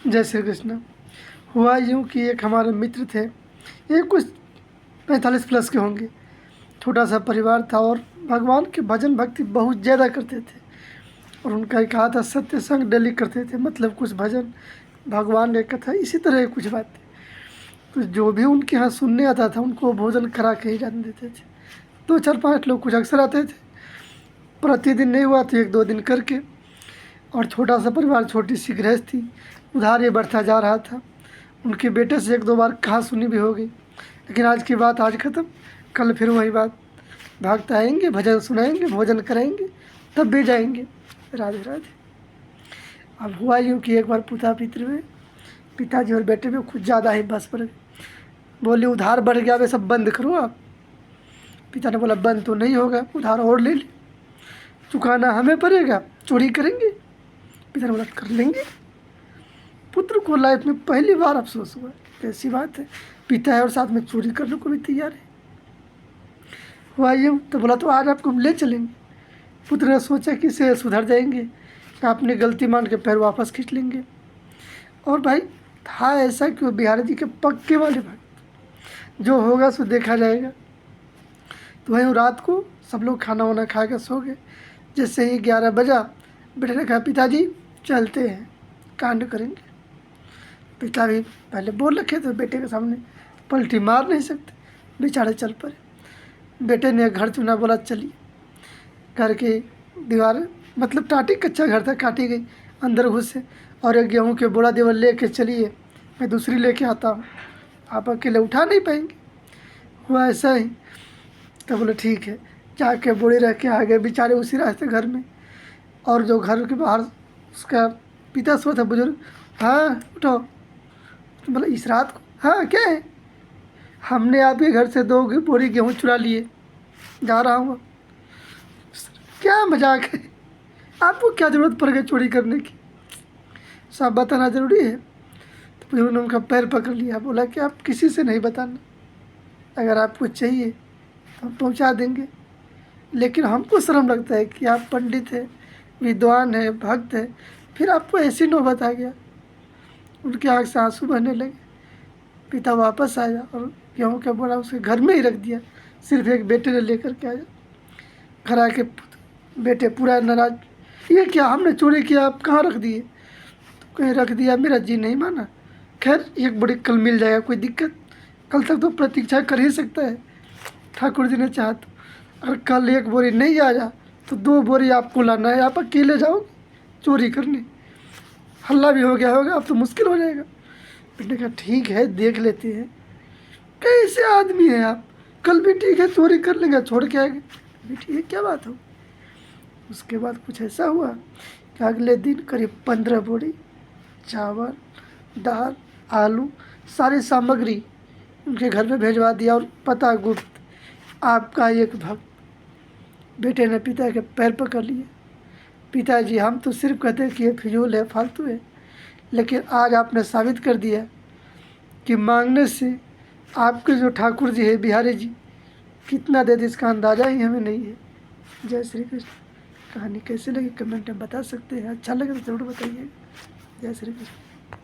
जय श्री कृष्ण। हुआ यूँ कि एक हमारे मित्र थे, ये कुछ 45 प्लस के होंगे। छोटा सा परिवार था और भगवान के भजन भक्ति बहुत ज़्यादा करते थे। और उनका एक आधा सत्संग डेली करते थे, मतलब कुछ भजन, भगवान ने कथा, इसी तरह की कुछ बातें। तो जो भी उनके यहाँ सुनने आता था उनको भोजन करा के ही जाने देते थे। 2 4 5 लोग कुछ अक्सर आते थे, प्रतिदिन नहीं हुआ तो 1 2 दिन करके। और छोटा सा परिवार, छोटी सी गृहस्थी, उधार ये बढ़ता जा रहा था। उनके बेटे से 1 2 बार कहा सुनी भी हो गई, लेकिन आज की बात आज ख़त्म, कल फिर वही बात। भक्त आएंगे, भजन सुनाएंगे, भोजन कराएंगे, तब भी जाएंगे। राधे राधे। अब हुआ यूँ कि एक बार पितृ में पिताजी और बेटे में कुछ ज़्यादा ही बस पड़ गए। बोले उधार बढ़ गया, वे सब बंद करो आप। पिता ने बोला बंद तो नहीं होगा, उधार और ले ले, चुकाना हमें पड़ेगा, चोरी करेंगे। पिता ने बोला कर लेंगे। पुत्र को लाइफ में पहली बार अफसोस हुआ, कैसी बात है, पिता है और साथ में चोरी करने को भी तैयार है। हुआ यूँ तो बोला तो आज आपको हम ले चलेंगे। पुत्र ने सोचा कि इसे सुधर जाएंगे, अपनी गलती मान के पैर वापस खींच लेंगे। और भाई था ऐसा कि वो बिहारी जी के पक्के वाले भक्त, जो होगा सो देखा जाएगा। तो वहीं रात को सब लोग खाना वाना खा कर सो गए। जैसे ही 11 बजा, बेटे ने कहा पिताजी चलते हैं, कांड करेंगे। पिता भी पहले बोल रखे थे, बेटे के सामने पलटी मार नहीं सकते, बेचारे चल पड़े। बेटे ने घर चुना, बोला चलिए। घर की दीवार, मतलब टाटी, कच्चा घर था, काटी गई, अंदर घुसे और एक गेहूं के बोरा देवल ले के चलिए, मैं दूसरी लेके आता हूँ, आप अकेले उठा नहीं पाएंगे। हुआ ऐसा ही। तो बोले ठीक है, जाके बोरी रख के आ गए बेचारे उसी रास्ते घर में। और जो घर के बाहर उसका पिता सो था बुजुर्ग, हाँ उठो। तो बोला इस रात को, हाँ क्या है, हमने आपके घर से 2 बोरी गेहूँ चुरा लिए, जा रहा हूँ। क्या मजाक है, आपको क्या ज़रूरत पड़ गई चोरी करने की, सब बताना ज़रूरी है। तो बुजुर्ग ने उनका पैर पकड़ लिया, बोला कि आप किसी से नहीं बताना, अगर आपको चाहिए तो हम पहुँचा देंगे, लेकिन हमको शर्म लगता है कि आप पंडित हैं, विद्वान हैं, भक्त हैं, फिर आपको ऐसी नौबत आ गया। उनके आँख से आंसू बहने लगे। पिता वापस आया और गेहूँ का बोरा उसके घर में ही रख दिया, सिर्फ एक बेटे ने लेकर के आया। घर आके बेटे पूरा नाराज, ये क्या, हमने चोरी किया, आप कहाँ रख दिए। तो कहीं रख दिया, मेरा जी नहीं माना। खैर एक बोरी कल मिल जाएगा, कोई दिक्कत, कल तक तो प्रतीक्षा कर ही सकता है, ठाकुर जी ने चाहा तो। अगर कल 1 बोरी नहीं आया तो 2 बोरी आपको लाना है, आप अकेले जाओगे चोरी करने, हल्ला भी हो गया होगा, अब तो मुश्किल हो जाएगा। बेटे कहा ठीक है, देख लेते हैं। कैसे आदमी हैं आप, कल भी ठीक है चोरी कर लेंगे, छोड़ के आएंगे, भी ठीक है, क्या बात हो। उसके बाद कुछ ऐसा हुआ कि अगले दिन करीब 15 बोरी चावल, दाल, आलू, सारी सामग्री उनके घर में भेजवा दिया, और पता गुप्त, आपका एक भक्त। बेटे ने पिता के पैर पकड़ लिए, पिताजी हम तो सिर्फ कहते हैं कि ये फिजूल है, फालतू है, लेकिन आज आपने साबित कर दिया कि मांगने से आपके जो ठाकुर जी है, बिहारी जी, कितना दे दे इसका अंदाज़ा ही हमें नहीं है। जय श्री कृष्ण। कहानी कैसी लगी कमेंट में बता सकते हैं, अच्छा लगे तो ज़रूर बताइए। जय श्री कृष्ण।